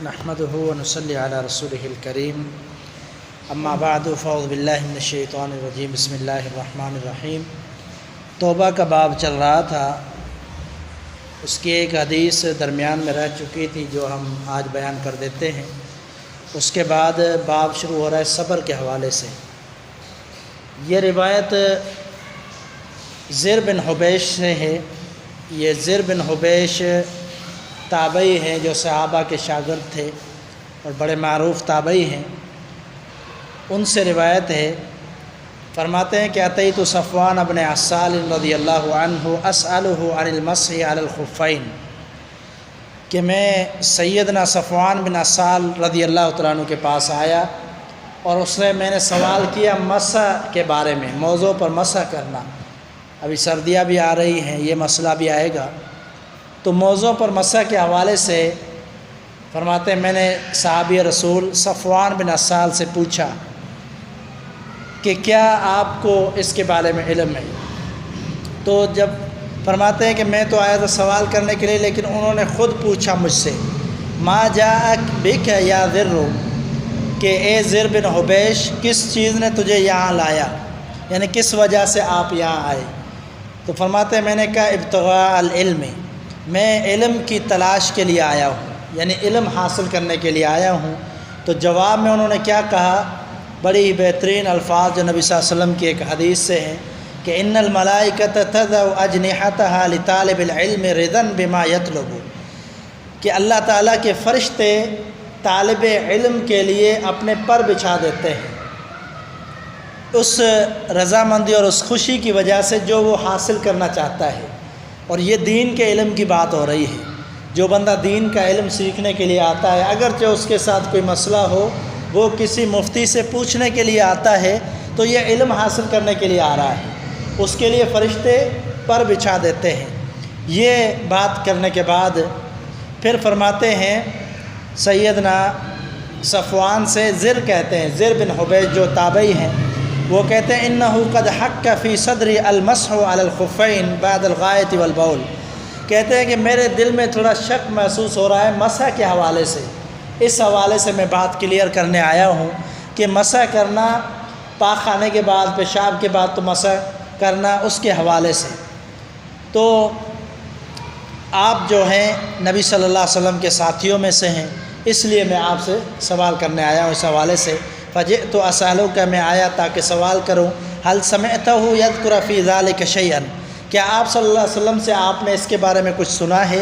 نحمده ونصلي على رسوله الكريم اما بعد فاعوذ باللہ من الشیطان الرجیم بسم اللہ الرحمن الرحیم۔ توبہ کا باب چل رہا تھا، اس کی ایک حدیث درمیان میں رہ چکی تھی جو ہم آج بیان کر دیتے ہیں۔ اس کے بعد باب شروع ہو رہا ہے صبر کے حوالے سے۔ یہ روایت زر بن حبیش سے ہے۔ یہ زر بن حبیش تابعی ہیں جو صحابہ کے شاگرد تھے اور بڑے معروف تابعی ہیں۔ ان سے روایت ہے، فرماتے ہیں کہ اتیت صفوان بن عسال رضی اللہ عنہ اسألہ عن المسح علی الخفین، کہ میں سیدنا صفوان بن عسال رضی اللہ تعالیٰ عنہ کے پاس آیا اور اس نے میں نے سوال کیا مسح کے بارے میں، موضوع پر مسح کرنا۔ ابھی سردیاں بھی آ رہی ہیں، یہ مسئلہ بھی آئے گا، تو موضوع پر مسح کے حوالے سے فرماتے ہیں میں نے صحابی رسول صفوان بن عسال سے پوچھا کہ کیا آپ کو اس کے بارے میں علم ہے؟ تو جب فرماتے ہیں کہ میں تو آیا تھا سوال کرنے کے لیے، لیکن انہوں نے خود پوچھا مجھ سے، ما جاءک بک یا ذر، کہ اے زر بن حبیش کس چیز نے تجھے یہاں لایا، یعنی کس وجہ سے آپ یہاں آئے؟ تو فرماتے ہیں میں نے کہا ابتغاء العلم، میں علم کی تلاش کے لیے آیا ہوں، یعنی علم حاصل کرنے کے لیے آیا ہوں۔ تو جواب میں انہوں نے کیا کہا؟ بڑی ہی بہترین الفاظ جو نبی صلی اللہ علیہ وسلم کی ایک حدیث سے ہیں کہ ان الملائکۃ تضع اجنحتها لطالب العلم رضا بما یطلب، کہ اللہ تعالیٰ کے فرشتے طالب علم کے لیے اپنے پر بچھا دیتے ہیں اس رضامندی اور اس خوشی کی وجہ سے جو وہ حاصل کرنا چاہتا ہے۔ اور یہ دین کے علم کی بات ہو رہی ہے۔ جو بندہ دین کا علم سیکھنے کے لیے آتا ہے، اگرچہ اس کے ساتھ کوئی مسئلہ ہو، وہ کسی مفتی سے پوچھنے کے لیے آتا ہے، تو یہ علم حاصل کرنے کے لیے آ رہا ہے، اس کے لیے فرشتے پر بچھا دیتے ہیں۔ یہ بات کرنے کے بعد پھر فرماتے ہیں سیدنا صفوان سے، زر کہتے ہیں، زر بن حبیش جو تابعی ہیں، وہ کہتے ہیں انہو قد حق فی صدری المسح علی الخفین بعد الغائط والبول، کہتے ہیں کہ میرے دل میں تھوڑا شک محسوس ہو رہا ہے مسح کے حوالے سے۔ اس حوالے سے میں بات کلیئر کرنے آیا ہوں کہ مسح کرنا پاک خانے کے بعد، پیشاب کے بعد تو مسح کرنا اس کے حوالے سے۔ تو آپ جو ہیں نبی صلی اللہ علیہ وسلم کے ساتھیوں میں سے ہیں، اس لیے میں آپ سے سوال کرنے آیا ہوں اس حوالے سے۔ فجئت اسألک، میں آیا تاکہ سوال کروں، هل سمعته یذکر فی ذلک شیئا، کیا آپ صلی اللہ علیہ وسلم سے آپ نے اس کے بارے میں کچھ سنا ہے؟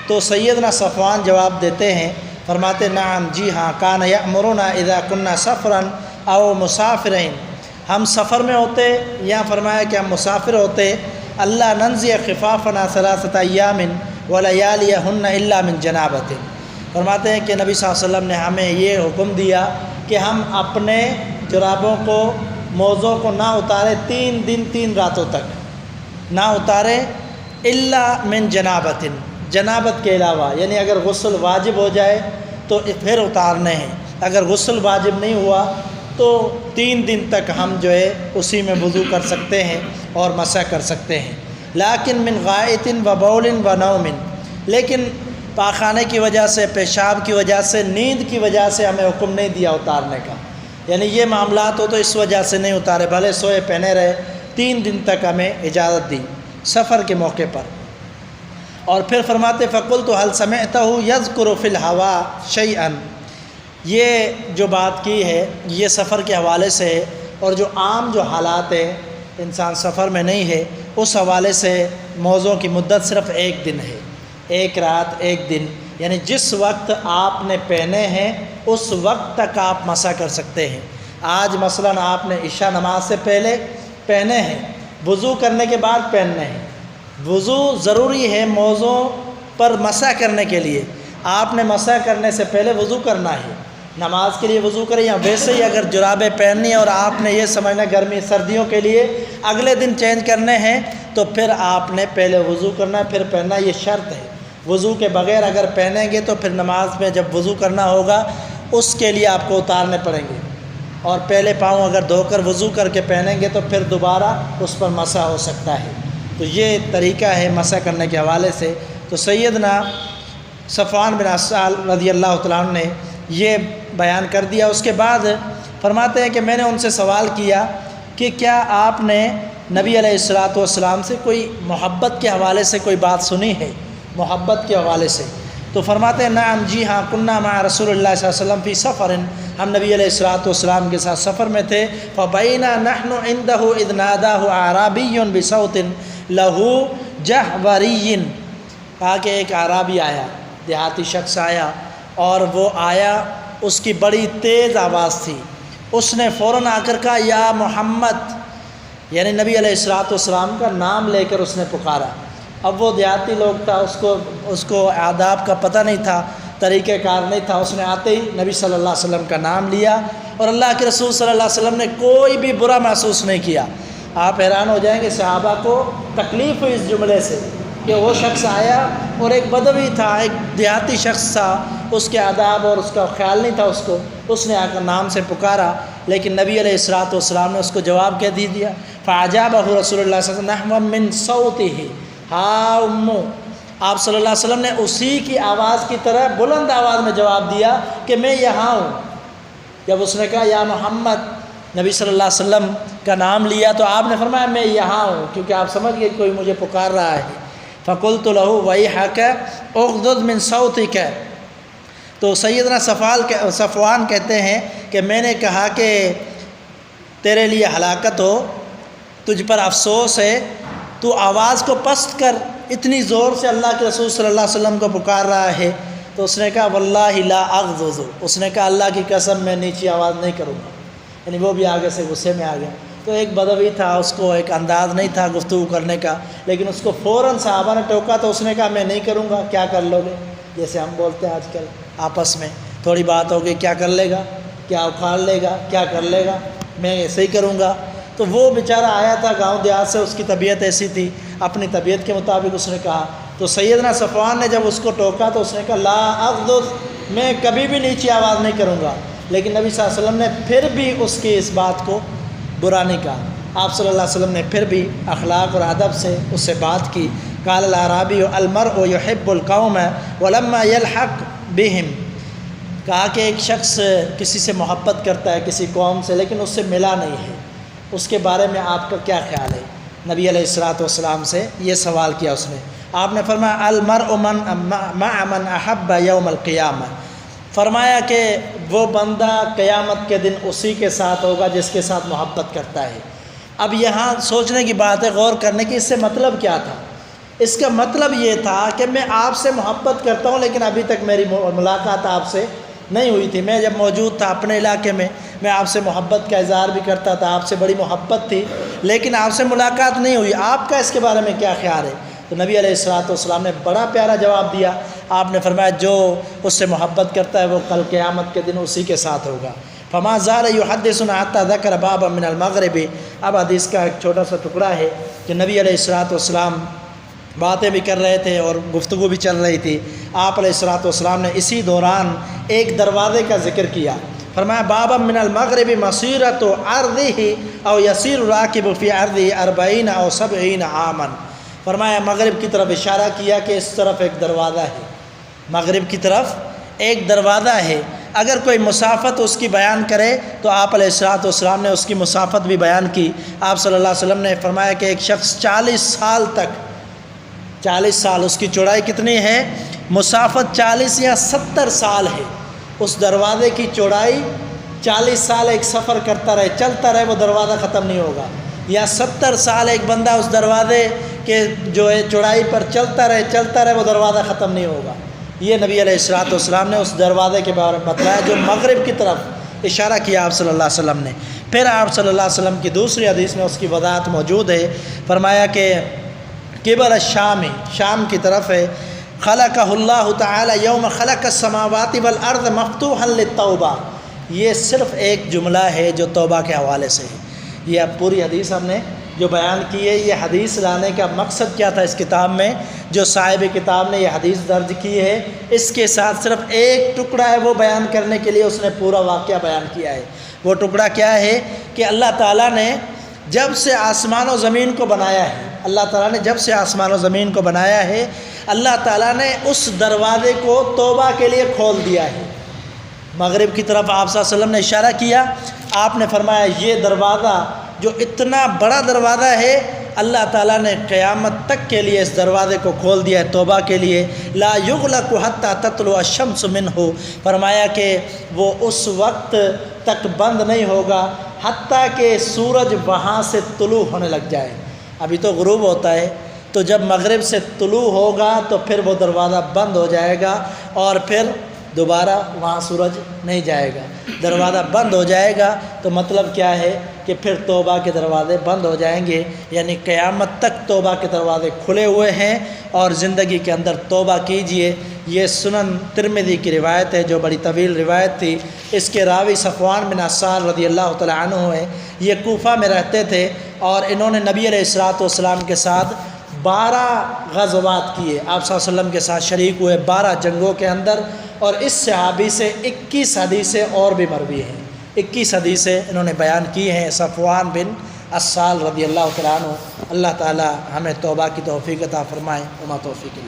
تو سیدنا صفوان جواب دیتے ہیں، فرماتے نعم، جی ہاں، کان یأمرنا اذا کنا سفرا او مسافرین، ہم سفر میں ہوتے، یا فرمایا کہ ہم مسافر ہوتے، اللہ ننزع خفافنا ثلاثۃ ایام ولیالیہن الا من جنابۃ، فرماتے ہیں کہ نبی صلی اللہ علیہ وسلم نے ہمیں یہ حکم دیا کہ ہم اپنے جرابوں کو، موزوں کو نہ اتارے 3 دن 3 راتوں تک نہ اتارے، الا من جنابۃ، جنابت کے علاوہ، یعنی اگر غسل واجب ہو جائے تو پھر اتارنے ہیں، اگر غسل واجب نہیں ہوا تو 3 دن تک ہم جو ہے اسی میں وضو کر سکتے ہیں اور مسح کر سکتے ہیں۔ لیکن من غائط و بول و نوم، لیکن پاخانے کی وجہ سے، پیشاب کی وجہ سے، نیند کی وجہ سے ہمیں حکم نہیں دیا اتارنے کا، یعنی یہ معاملات ہو تو اس وجہ سے نہیں اتارے، بھلے سوئے پہنے رہے، 3 دن تک ہمیں اجازت دی سفر کے موقع پر۔ اور پھر فرماتے فقلت هل سمعته یذکر فی الہوا شیئا، یہ جو بات کی ہے یہ سفر کے حوالے سے ہے، اور جو عام جو حالات ہیں انسان سفر میں نہیں ہے، اس حوالے سے موضوع کی مدت صرف 1 دن ہے، 1 رات 1 دن، یعنی جس وقت آپ نے پہنے ہیں اس وقت تک آپ مسح کر سکتے ہیں۔ آج مثلاً آپ نے عشاء نماز سے پہلے پہنے ہیں، وضو کرنے کے بعد پہننے ہیں، وضو ضروری ہے موضوع پر مسح کرنے کے لیے، آپ نے مسح کرنے سے پہلے وضو کرنا ہے، نماز کے لیے وضو کریں، یا ویسے ہی اگر جرابیں پہننی ہیں اور آپ نے یہ سمجھنا گرمی سردیوں کے لیے اگلے دن چینج کرنے ہیں، تو پھر آپ نے پہلے وضو کرنا ہے پھر پہننا، یہ شرط ہے۔ وضو کے بغیر اگر پہنیں گے تو پھر نماز میں جب وضو کرنا ہوگا اس کے لیے آپ کو اتارنے پڑیں گے، اور پہلے پاؤں اگر دھو کر وضو کر کے پہنیں گے تو پھر دوبارہ اس پر مسح ہو سکتا ہے۔ تو یہ طریقہ ہے مسح کرنے کے حوالے سے۔ تو سیدنا صفوان بن عسال رضی اللہ تعالیٰ عنہ نے یہ بیان کر دیا۔ اس کے بعد فرماتے ہیں کہ میں نے ان سے سوال کیا کہ کیا آپ نے نبی علیہ الصلوۃ والسلام سے کوئی محبت کے حوالے سے کوئی بات سنی ہے، محبت کے حوالے سے؟ تو فرماتے ہیں نعم، جی ہاں، کننا مع رسول اللہ صلی اللہ علیہ وسلم فی سفر، ہم نبی علیہ الصلوۃ والسلام کے ساتھ سفر میں تھے، فبینا نحن عنده اذ ناداه اعرابی بصوت له جہوری، کہا کہ ایک اعرابی آیا، دیہاتی شخص آیا، اور وہ آیا، اس کی بڑی تیز آواز تھی، اس نے فوراً آ کر کہا یا محمد، یعنی نبی علیہ الصلوۃ والسلام کا نام لے کر اس نے پکارا۔ اب وہ دیہاتی لوگ تھا، اس کو آداب کا پتہ نہیں تھا، طریقہ کار نہیں تھا، اس نے آتے ہی نبی صلی اللہ علیہ وسلم کا نام لیا، اور اللہ کے رسول صلی اللہ علیہ وسلم نے کوئی بھی برا محسوس نہیں کیا۔ آپ حیران ہو جائیں گے صحابہ کو تکلیف ہوئی اس جملے سے کہ وہ شخص آیا اور ایک بدوی تھا، ایک دیہاتی شخص تھا، اس کے آداب اور اس کا خیال نہیں تھا، اس نے آ کر نام سے پکارا، لیکن نبی علیہ الصلوۃ والسلام نے اس کو جواب کیا دیا، فعجابہ رسول اللہ صلی اللہ علیہ وسلم نحو من صوتہ ہا امو، آپ صلی اللہ علیہ وسلم نے اسی کی آواز کی طرح بلند آواز میں جواب دیا کہ میں یہاں ہوں۔ جب اس نے کہا یا محمد، نبی صلی اللہ علیہ وسلم کا نام لیا، تو آپ نے فرمایا میں یہاں ہوں، کیونکہ آپ سمجھ گئے کوئی مجھے پکار رہا ہے۔ فقلت له ویحک اغضض من صوتک، تو سیدنا صفوان کہتے ہیں کہ میں نے کہا کہ تیرے لیے ہلاکت ہو، تجھ پر افسوس ہے، تو آواز کو پست کر، اتنی زور سے اللہ کے رسول صلی اللہ علیہ وسلم کو پکار رہا ہے۔ تو اس نے کہا واللہ لا اغضض، اس نے کہا اللہ کی قسم میں نیچی آواز نہیں کروں گا، یعنی وہ بھی آگے سے غصے میں آ گیا۔ تو ایک بدوی تھا، اس کو ایک انداز نہیں تھا گفتگو کرنے کا، لیکن اس کو فوراً صحابہ نے ٹوکا تو اس نے کہا میں نہیں کروں گا۔ کیا کر لو گے، جیسے ہم بولتے ہیں آج کل آپس میں، تھوڑی بات ہوگی کیا کر لے گا، کیا اکھاڑ لے گا، کیا کر لے گا، میں ایسے ہی کروں گا۔ تو وہ بیچارہ آیا تھا گاؤں دیہات سے، اس کی طبیعت ایسی تھی، اپنی طبیعت کے مطابق اس نے کہا۔ تو سیدنا صفوان نے جب اس کو ٹوکا تو اس نے کہا لا اغضض، میں کبھی بھی نیچی آواز نہیں کروں گا، لیکن نبی صلی اللہ علیہ وسلم نے پھر بھی اس کی اس بات کو برا نہیں کہا۔ آپ صلی اللہ علیہ وسلم نے پھر بھی اخلاق اور ادب سے اس سے بات کی۔ قال الاعرابی المرء يحب القوم ولما يلحق بهم، کہا کہ ایک شخص کسی سے محبت کرتا ہے، کسی قوم سے، لیکن اس سے ملا نہیں ہے، اس کے بارے میں آپ کا کیا خیال ہے؟ نبی علیہ الصلوۃ والسلام سے یہ سوال کیا اس نے۔ آپ نے فرمایا المرء مع من احب یوم القیامہ، فرمایا کہ وہ بندہ قیامت کے دن اسی کے ساتھ ہوگا جس کے ساتھ محبت کرتا ہے۔ اب یہاں سوچنے کی بات ہے، غور کرنے کی، اس سے مطلب کیا تھا؟ اس کا مطلب یہ تھا کہ میں آپ سے محبت کرتا ہوں، لیکن ابھی تک میری ملاقات آپ سے نہیں ہوئی تھی۔ میں جب موجود تھا اپنے علاقے میں آپ سے محبت کا اظہار بھی کرتا تھا، آپ سے بڑی محبت تھی، لیکن آپ سے ملاقات نہیں ہوئی، آپ کا اس کے بارے میں کیا خیال ہے؟ تو نبی علیہ الصلوۃ والسلام نے بڑا پیارا جواب دیا۔ آپ نے فرمایا جو اس سے محبت کرتا ہے وہ کل قیامت کے دن اسی کے ساتھ ہوگا۔ فما زال يحدثنا حتى ذكر بابا من المغرب، اب حدیث کا ایک چھوٹا سا ٹکڑا ہے کہ نبی علیہ الصلوۃ والسلام باتیں بھی کر رہے تھے اور گفتگو بھی چل رہی تھی۔ آپ علیہ الصلوۃ والسلام نے اسی دوران ایک دروازے کا ذکر کیا، فرمایا بابا من المغرب مسیرۃ ارضہ او یسیر الراکب فی ارضہ 40 او 70 عاما، فرمایا مغرب کی طرف اشارہ کیا کہ اس طرف ایک دروازہ ہے، مغرب کی طرف ایک دروازہ ہے، اگر کوئی مسافت اس کی بیان کرے تو آپ علیہ الصلوۃ والسلام نے اس کی مسافت بھی بیان کی۔ آپ صلی اللہ علیہ وسلم نے فرمایا کہ ایک شخص 40 سال تک، 40 سال اس کی چوڑائی کتنی ہے؟ مسافت 40 یا 70 سال ہے، اس دروازے کی چوڑائی 40 سال ایک سفر کرتا رہے، چلتا رہے، وہ دروازہ ختم نہیں ہوگا، یا 70 سال ایک بندہ اس دروازے کے جو ہے چوڑائی پر چلتا رہے وہ دروازہ ختم نہیں ہوگا۔ یہ نبی علیہ الصلوۃ والسلام نے اس دروازے کے بارے میں بتلایا جو مغرب کی طرف اشارہ کیا آپ صلی اللہ علیہ وسلم نے۔ پھر آپ صلی اللہ علیہ وسلم کی دوسری حدیث میں اس کی وضاحت موجود ہے، فرمایا کہ قبل الشام، شام کی طرف ہے، خلقہ اللہ تعالی یوم خلق السماوات والارض مفتوحا للتوبہ، یہ صرف ایک جملہ ہے جو توبہ کے حوالے سے ہے۔ یہ اب پوری حدیث ہم نے جو بیان کی ہے، یہ حدیث لانے کا مقصد کیا تھا اس کتاب میں، جو صاحب کتاب نے یہ حدیث درج کی ہے، اس کے ساتھ صرف ایک ٹکڑا ہے وہ بیان کرنے کے لیے اس نے پورا واقعہ بیان کیا ہے۔ وہ ٹکڑا کیا ہے کہ اللہ تعالیٰ نے جب سے آسمان و زمین کو بنایا ہے، اللہ تعالیٰ نے جب سے آسمان و زمین کو بنایا ہے، اللہ تعالیٰ نے اس دروازے کو توبہ کے لیے کھول دیا ہے۔ مغرب کی طرف آپ صلی اللہ علیہ وسلم نے اشارہ کیا، آپ نے فرمایا یہ دروازہ جو اتنا بڑا دروازہ ہے، اللہ تعالیٰ نے قیامت تک کے لیے اس دروازے کو کھول دیا ہے توبہ کے لیے۔ لا یغلق حتی تطلع الشمس منہ، فرمایا کہ وہ اس وقت تک بند نہیں ہوگا حتیٰ کہ سورج وہاں سے طلوع ہونے لگ جائے۔ ابھی تو غروب ہوتا ہے، تو جب مغرب سے طلوع ہوگا تو پھر وہ دروازہ بند ہو جائے گا اور پھر دوبارہ وہاں سورج نہیں جائے گا، دروازہ بند ہو جائے گا۔ تو مطلب کیا ہے کہ پھر توبہ کے دروازے بند ہو جائیں گے، یعنی قیامت تک توبہ کے دروازے کھلے ہوئے ہیں، اور زندگی کے اندر توبہ کیجئے۔ یہ سنن ترمذی کی روایت ہے جو بڑی طویل روایت تھی۔ اس کے راوی صفوان بن عسال رضی اللہ تعالیٰ عنہ ہیں۔ یہ کوفہ میں رہتے تھے اور انہوں نے نبی علیہ الصلوۃ والسلام کے ساتھ 12 غزوات کیے، آپ صلی اللہ علیہ وسلم کے ساتھ شریک ہوئے 12 جنگوں کے اندر، اور اس صحابی سے 21 حدیثیں اور بھی مروی ہیں، 21 حدیثیں انہوں نے بیان کی ہیں، صفوان بن عسال رضی اللہ تعالیٰ عنہ۔ اللہ تعالیٰ ہمیں توبہ کی توفیق عطا فرمائے، وما توفیق اللہ۔